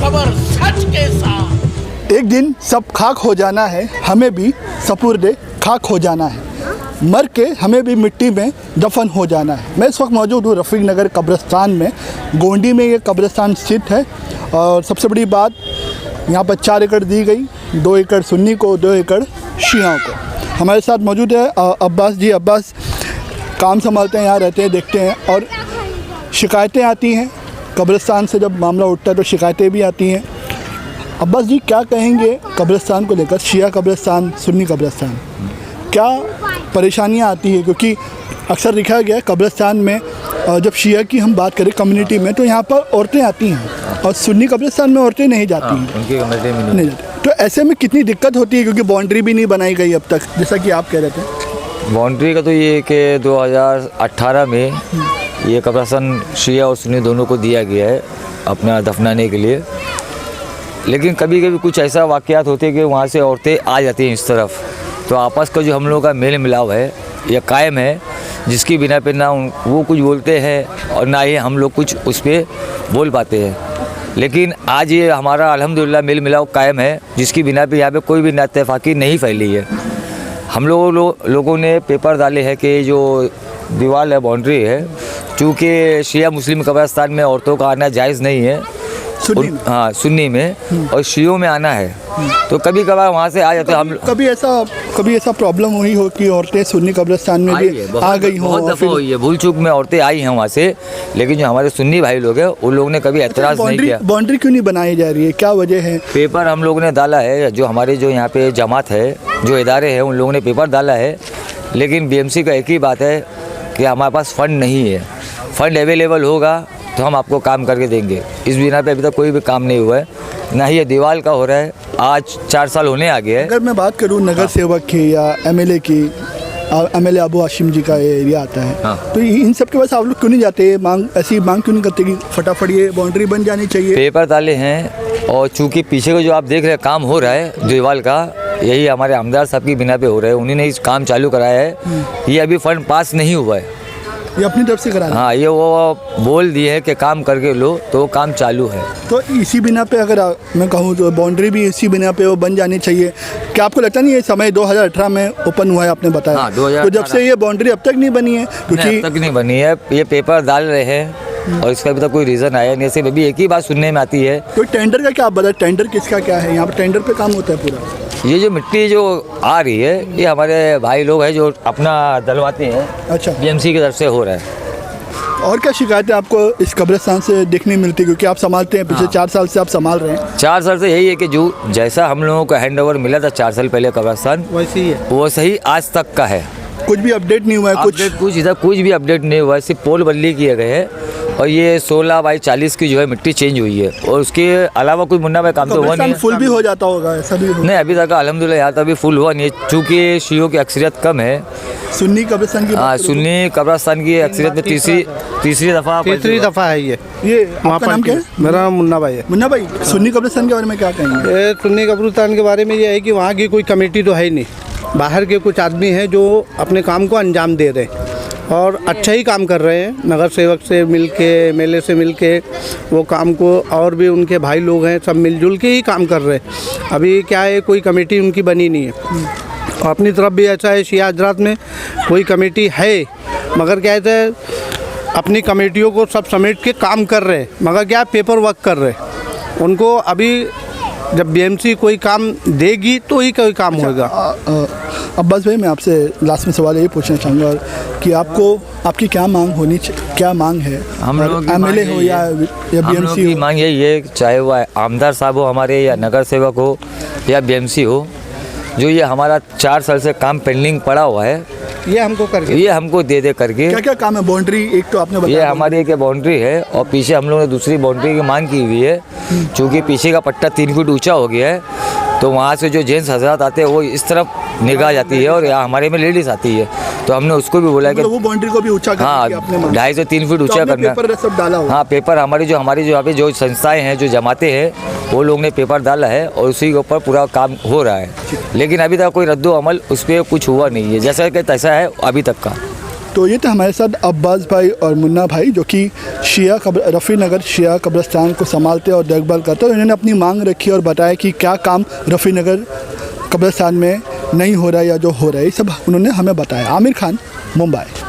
खबर सच के साथ। एक दिन सब खाक हो जाना है, हमें भी सपुर्दे खाक हो जाना है, मर के हमें भी मिट्टी में दफन हो जाना है। मैं इस वक्त मौजूद हूँ रफ़ीक नगर कब्रिस्तान में। गोंडी में ये कब्रिस्तान स्थित है और सबसे बड़ी बात यहाँ पर 4 एकड़ दी गई, 2 एकड़ सुन्नी को, 2 एकड़ शियाओं को। हमारे साथ मौजूद है अब्बास जी। अब्बास काम संभालते हैं, यहाँ रहते हैं, देखते हैं और शिकायतें आती हैं कब्रिस्तान से। जब मामला उठता है तो शिकायतें भी आती हैं। अब्बास जी क्या कहेंगे कब्रिस्तान को लेकर, शिया कब्रिस्तान, सुन्नी कब्रिस्तान, क्या परेशानियां आती है? क्योंकि अक्सर देखा गया है कब्रिस्तान में जब शिया की हम बात करें कम्युनिटी में तो यहाँ पर औरतें आती हैं और सुन्नी कब्रिस्तान में औरतें नहीं जाती हैं, उनकी कम्युनिटी में नहीं जाती। तो ऐसे में कितनी दिक्कत होती है क्योंकि बाउंड्री भी नहीं बनाई गई अब तक, जैसा कि आप कह रहे थे। बाउंड्री का तो ये कि 2018 में ये कब्रिस्तान शिया और सुन्नी दोनों को दिया गया है अपना दफनाने के लिए, लेकिन कभी कभी कुछ ऐसा वाक़यात होते हैं कि वहाँ से औरतें आ जाती हैं इस तरफ, तो आपस का जो हम लोगों का मेल मिलाव है यह कायम है, जिसकी बिना पे ना वो कुछ बोलते हैं और ना ही हम लोग कुछ उस पर बोल पाते हैं। लेकिन आज ये हमारा अल्हम्दुलिल्लाह मेल मिलाव कायम है, जिसकी बिना पे यहाँ पे कोई भी नाइत्तेफाकी नहीं फैली है। हम लोगों ने पेपर डाले हैं कि जो दीवार है, बाउंड्री है, चूँकि शिया मुस्लिम कब्रिस्तान में औरतों का आना जायज़ नहीं है, हाँ सुन्नी में, और शियों में आना है, तो कभी कभार वहाँ से आ जाते हैं हम। कभी ऐसा प्रॉब्लम हुई हो कि औरतें सुन्नी कब्रिस्तान में भी आ गई हों? बहुत दफ़ा हुई है, भूल चूक में औरतें आई हैं वहाँ से, लेकिन जो हमारे सुन्नी भाई लोग हैं उन लोगों ने कभी एतराज़ नहीं किया। बाउंड्री क्यों नहीं बनाई जा रही है, क्या वजह है? पेपर हम लोगों ने डाला है, जो हमारे जो यहाँ पे जमात है, जो इदारे हैं, उन लोगों ने पेपर डाला है, लेकिन BMC का एक ही बात है कि हमारे पास फ़ंड नहीं है। फ़ंड अवेलेबल होगा तो हम आपको काम करके देंगे। इस बिना पे अभी तक कोई भी काम नहीं हुआ है, ना ही ये दीवार का हो रहा है। आज 4 साल होने आ गए हैं। अगर मैं बात करूँ नगर सेवक की या MLA की, MLA अबू हाशिम जी का एरिया आता है, तो इन सब के पास आप लोग क्यों नहीं जाते? ऐसी मांग क्यों नहीं करते कि फटाफट ये बाउंड्री बन जानी चाहिए? पेपर डाले हैं और चूँकि पीछे को जो आप देख रहे हैं काम हो रहा है दीवार का, यही हमारे आमदार साहब की बिना पे हो रहा है, उन्हीं ने इस काम चालू कराया है। ये अभी फंड पास नहीं हुआ है, ये अपनी तरफ से करा रहे हैं। हाँ, ये वो बोल दिए हैं कि काम करके लो, तो वो काम चालू है। तो इसी बिना पे अगर मैं कहूँ तो बाउंड्री भी इसी बिना पे वो बन जानी चाहिए। क्या आपको लगता नहीं ये समय 2018 में ओपन हुआ है, आपने बताया? हाँ, 2018। तो जब से ये बाउंड्री अब तक नहीं बनी है, क्योंकि अब तक नहीं बनी है, ये पेपर डाल रहे हैं और इसका अभी तक कोई रीज़न आया नहीं। ऐसे अभी एक ही बात सुनने में आती है। तो टेंडर का क्या आप बताए, टेंडर किसका क्या है? यहाँ पर टेंडर पे काम होता है पूरा? ये जो मिट्टी जो आ रही है, ये हमारे भाई लोग हैं जो अपना डलवाते हैं। अच्छा, BMC की तरफ से हो रहा है। और क्या शिकायतें आपको इस कब्रिस्तान से देखने मिलती है, क्योंकि आप संभालते हैं, पिछले 4 साल से आप संभाल रहे हैं? 4 साल से यही है कि जो जैसा हम लोगों को हैंड ओवर मिला था 4 साल पहले कब्रिस्तान, वैसे ही है, वो सही आज तक का है। कुछ भी अपडेट नहीं हुआ है? कुछ इधर कुछ भी अपडेट नहीं हुआ है, सिर्फ पोल बदली किए गए हैं और ये 16 बाई 40 की जो है मिट्टी चेंज हुई है, और उसके अलावा कोई मुन्ना भाई काम तो हुआ नहीं है। फुल भी हो जाता होगा ऐसा भी? नहीं, अभी तक अल्हम्दुलिल्लाह यहाँ तक अभी फुल हुआ नहीं है, चूँकि शियों की अक्सरियत कम है। सुन्नी कब्रिस्तान की, हाँ, सुन्नी कब्रिस्तान की अक्सरियत में तीसरी दफ़ा है। ये आपका नाम क्या है? मेरा नाम मुन्ना भाई है। मुन्ना भाई, सुन्नी कब्रिस्तान के बारे में क्या कहेंगे? सुन्नी कब्रिस्तान के बारे में ये है कि वहाँ की कोई कमेटी तो है ही नहीं, बाहर के कुछ आदमी हैं जो अपने काम को अंजाम दे रहे हैं और अच्छा ही काम कर रहे हैं। नगर सेवक से मिलके, MLA से मिलके वो काम को, और भी उनके भाई लोग हैं, सब मिलजुल के ही काम कर रहे हैं। अभी क्या है, कोई कमेटी उनकी बनी नहीं है। और अपनी तरफ भी ऐसा है, शिया हजरात में कोई कमेटी है, मगर क्या है, अपनी कमेटियों को सब समेट के काम कर रहे हैं, मगर क्या पेपर वर्क कर रहे हैं। उनको अभी जब BMC कोई काम देगी तो ही कोई काम होगा। अब्बास भाई, मैं आपसे लास्ट में सवाल ये पूछना चाहूँगा कि आपकी क्या मांग होनी चाहिए, क्या मांग है? हम लोग MLA हो या BMC की मांग यही है, चाहे वो आमदार साहब हो हमारे, या नगर सेवक हो, या BMC हो, जो ये हमारा 4 साल से काम पेंडिंग पड़ा हुआ है, ये हमको दे करके। क्या क्या काम है? बाउंड्री एक तो आपने बताया, ये हमारी एक बाउंड्री है और पीछे हम लोगों ने दूसरी बाउंड्री की मांग की हुई है, क्योंकि पीछे का पट्टा 3 फीट ऊंचा हो गया है, तो वहाँ से जो जेंट्स हजरात आते हैं वो इस तरफ निगाह जाती है और यहाँ हमारे में लेडीज आती है, तो हमने उसको भी बोला कि वो बाउंड्री को भी ऊंचा करना, हाँ, 2.5 से 3 फीट ऊंचा करना। पेपर सब डाला हुआ? हाँ, पेपर हमारी जो यहाँ पे जो संस्थाएं हैं, जो जमाते हैं, वो लोग ने पेपर डाला है और उसी के ऊपर पूरा काम हो रहा है, लेकिन अभी तक कोई रद्दो अमल उस पर कुछ हुआ नहीं है, जैसा कि तैसा है अभी तक का। तो ये थे हमारे साथ अब्बास भाई और मुन्ना भाई, जो कि रफ़ी नगर शिया कब्रिस्तान को संभालते और देखभाल करते हैं। उन्होंने अपनी मांग रखी और बताया कि क्या काम रफ़ी नगर कब्रिस्तान में नहीं हो रहा है या जो हो रहा है, ये सब उन्होंने हमें बताया। आमिर खान, मुंबई।